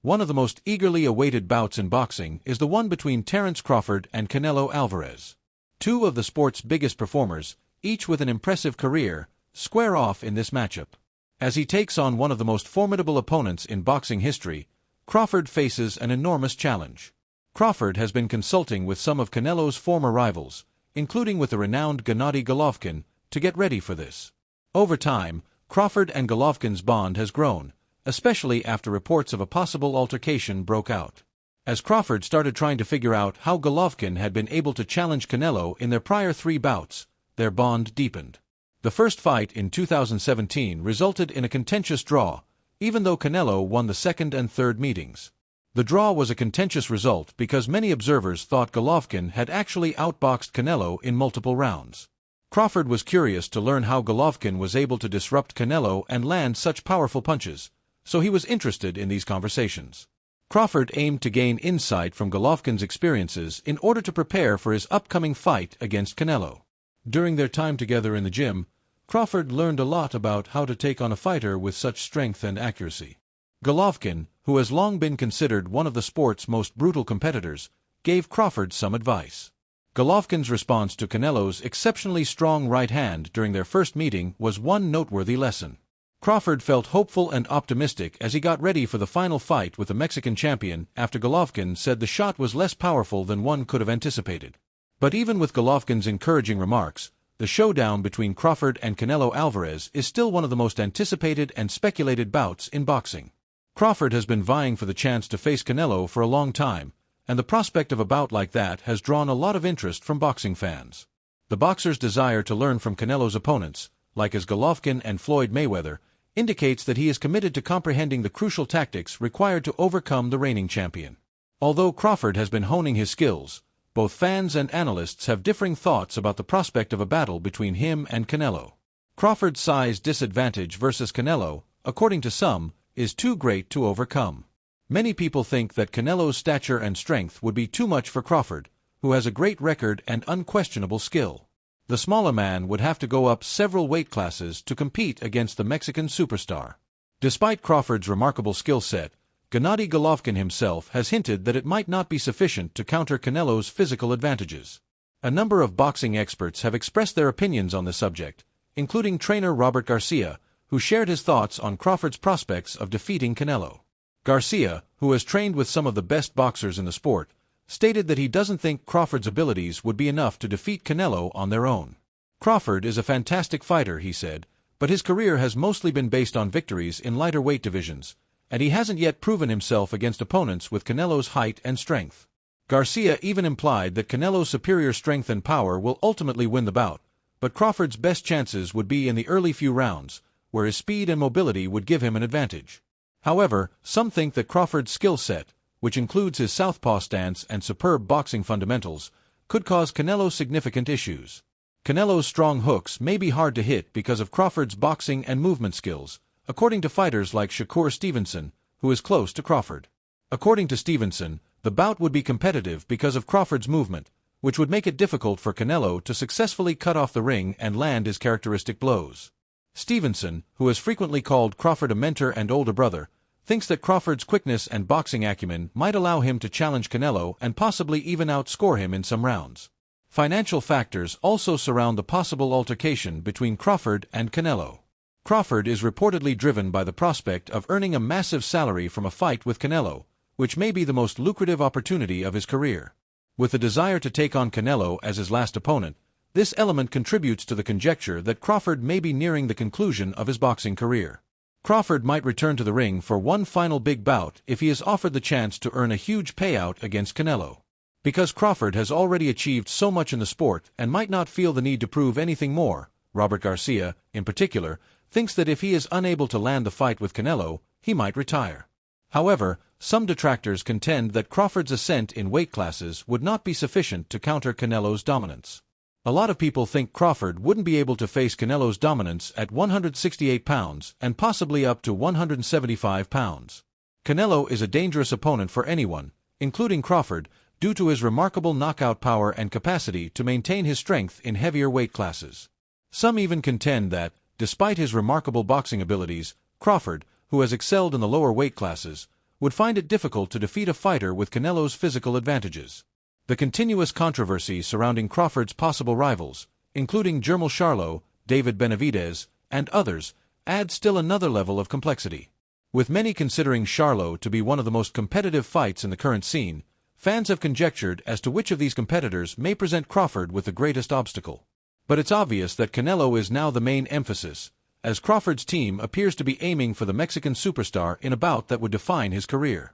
One of the most eagerly awaited bouts in boxing is the one between Terence Crawford and Canelo Alvarez. Two of the sport's biggest performers, each with an impressive career, square off in this matchup. As he takes on one of the most formidable opponents in boxing history, Crawford faces an enormous challenge. Crawford has been consulting with some of Canelo's former rivals, including with the renowned Gennady Golovkin, to get ready for this. Over time, Crawford and Golovkin's bond has grown, especially after reports of a possible altercation broke out. As Crawford started trying to figure out how Golovkin had been able to challenge Canelo in their prior 3 bouts, their bond deepened. The first fight in 2017 resulted in a contentious draw, even though Canelo won the second and third meetings. The draw was a contentious result because many observers thought Golovkin had actually outboxed Canelo in multiple rounds. Crawford was curious to learn how Golovkin was able to disrupt Canelo and land such powerful punches, so he was interested in these conversations. Crawford aimed to gain insight from Golovkin's experiences in order to prepare for his upcoming fight against Canelo. During their time together in the gym, Crawford learned a lot about how to take on a fighter with such strength and accuracy. Golovkin, who has long been considered one of the sport's most brutal competitors, gave Crawford some advice. Golovkin's response to Canelo's exceptionally strong right hand during their first meeting was one noteworthy lesson. Crawford felt hopeful and optimistic as he got ready for the final fight with the Mexican champion after Golovkin said the shot was less powerful than one could have anticipated. But even with Golovkin's encouraging remarks, the showdown between Crawford and Canelo Alvarez is still one of the most anticipated and speculated bouts in boxing. Crawford has been vying for the chance to face Canelo for a long time, and the prospect of a bout like that has drawn a lot of interest from boxing fans. The boxer's desire to learn from Canelo's opponents, like as Golovkin and Floyd Mayweather, indicates that he is committed to comprehending the crucial tactics required to overcome the reigning champion. Although Crawford has been honing his skills, both fans and analysts have differing thoughts about the prospect of a battle between him and Canelo. Crawford's size disadvantage versus Canelo, according to some, is too great to overcome. Many people think that Canelo's stature and strength would be too much for Crawford, who has a great record and unquestionable skill. The smaller man would have to go up several weight classes to compete against the Mexican superstar. Despite Crawford's remarkable skill set, Gennady Golovkin himself has hinted that it might not be sufficient to counter Canelo's physical advantages. A number of boxing experts have expressed their opinions on the subject, including trainer Robert Garcia, who shared his thoughts on Crawford's prospects of defeating Canelo. Garcia, who has trained with some of the best boxers in the sport, stated that he doesn't think Crawford's abilities would be enough to defeat Canelo on their own. Crawford is a fantastic fighter, he said, but his career has mostly been based on victories in lighter weight divisions, and he hasn't yet proven himself against opponents with Canelo's height and strength. Garcia even implied that Canelo's superior strength and power will ultimately win the bout, but Crawford's best chances would be in the early few rounds, where his speed and mobility would give him an advantage. However, some think that Crawford's skill set, which includes his southpaw stance and superb boxing fundamentals, could cause Canelo significant issues. Canelo's strong hooks may be hard to hit because of Crawford's boxing and movement skills, according to fighters like Shakur Stevenson, who is close to Crawford. According to Stevenson, the bout would be competitive because of Crawford's movement, which would make it difficult for Canelo to successfully cut off the ring and land his characteristic blows. Stevenson, who has frequently called Crawford a mentor and older brother, thinks that Crawford's quickness and boxing acumen might allow him to challenge Canelo and possibly even outscore him in some rounds. Financial factors also surround the possible altercation between Crawford and Canelo. Crawford is reportedly driven by the prospect of earning a massive salary from a fight with Canelo, which may be the most lucrative opportunity of his career. With the desire to take on Canelo as his last opponent, this element contributes to the conjecture that Crawford may be nearing the conclusion of his boxing career. Crawford might return to the ring for one final big bout if he is offered the chance to earn a huge payout against Canelo. Because Crawford has already achieved so much in the sport and might not feel the need to prove anything more, Robert Garcia, in particular, thinks that if he is unable to land the fight with Canelo, he might retire. However, some detractors contend that Crawford's ascent in weight classes would not be sufficient to counter Canelo's dominance. A lot of people think Crawford wouldn't be able to face Canelo's dominance at 168 pounds and possibly up to 175 pounds. Canelo is a dangerous opponent for anyone, including Crawford, due to his remarkable knockout power and capacity to maintain his strength in heavier weight classes. Some even contend that, despite his remarkable boxing abilities, Crawford, who has excelled in the lower weight classes, would find it difficult to defeat a fighter with Canelo's physical advantages. The continuous controversy surrounding Crawford's possible rivals, including Jermall Charlo, David Benavidez, and others, adds still another level of complexity. With many considering Charlo to be one of the most competitive fights in the current scene, fans have conjectured as to which of these competitors may present Crawford with the greatest obstacle. But it's obvious that Canelo is now the main emphasis, as Crawford's team appears to be aiming for the Mexican superstar in a bout that would define his career.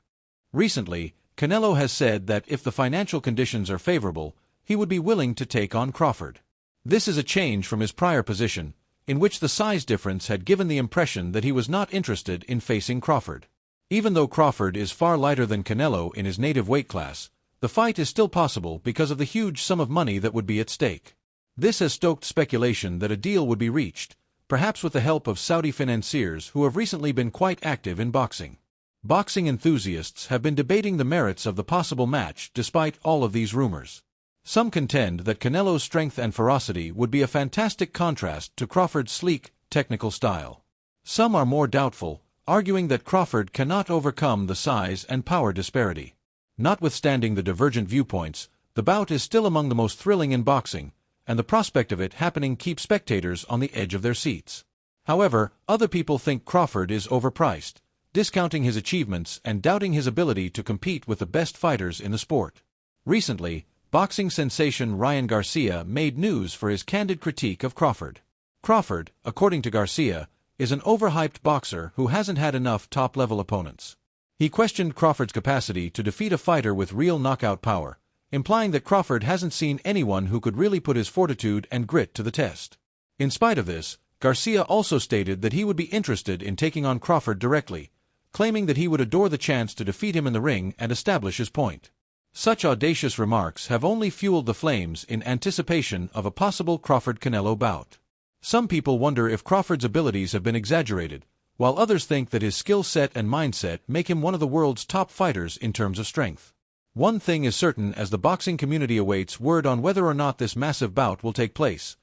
Recently, Canelo has said that if the financial conditions are favorable, he would be willing to take on Crawford. This is a change from his prior position, in which the size difference had given the impression that he was not interested in facing Crawford. Even though Crawford is far lighter than Canelo in his native weight class, the fight is still possible because of the huge sum of money that would be at stake. This has stoked speculation that a deal would be reached, perhaps with the help of Saudi financiers who have recently been quite active in boxing. Boxing enthusiasts have been debating the merits of the possible match despite all of these rumors. Some contend that Canelo's strength and ferocity would be a fantastic contrast to Crawford's sleek, technical style. Some are more doubtful, arguing that Crawford cannot overcome the size and power disparity. Notwithstanding the divergent viewpoints, the bout is still among the most thrilling in boxing, and the prospect of it happening keeps spectators on the edge of their seats. However, other people think Crawford is overpriced, discounting his achievements and doubting his ability to compete with the best fighters in the sport. Recently, boxing sensation Ryan Garcia made news for his candid critique of Crawford. Crawford, according to Garcia, is an overhyped boxer who hasn't had enough top-level opponents. He questioned Crawford's capacity to defeat a fighter with real knockout power, implying that Crawford hasn't seen anyone who could really put his fortitude and grit to the test. In spite of this, Garcia also stated that he would be interested in taking on Crawford directly, claiming that he would adore the chance to defeat him in the ring and establish his point. Such audacious remarks have only fueled the flames in anticipation of a possible Crawford-Canelo bout. Some people wonder if Crawford's abilities have been exaggerated, while others think that his skill set and mindset make him one of the world's top fighters in terms of strength. One thing is certain as the boxing community awaits word on whether or not this massive bout will take place.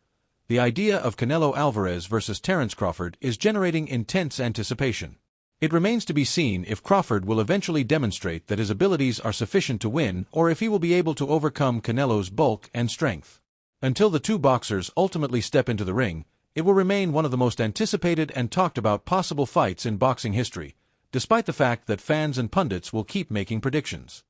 The idea of Canelo Alvarez versus Terence Crawford is generating intense anticipation. It remains to be seen if Crawford will eventually demonstrate that his abilities are sufficient to win or if he will be able to overcome Canelo's bulk and strength. Until the two boxers ultimately step into the ring, it will remain one of the most anticipated and talked about possible fights in boxing history, despite the fact that fans and pundits will keep making predictions.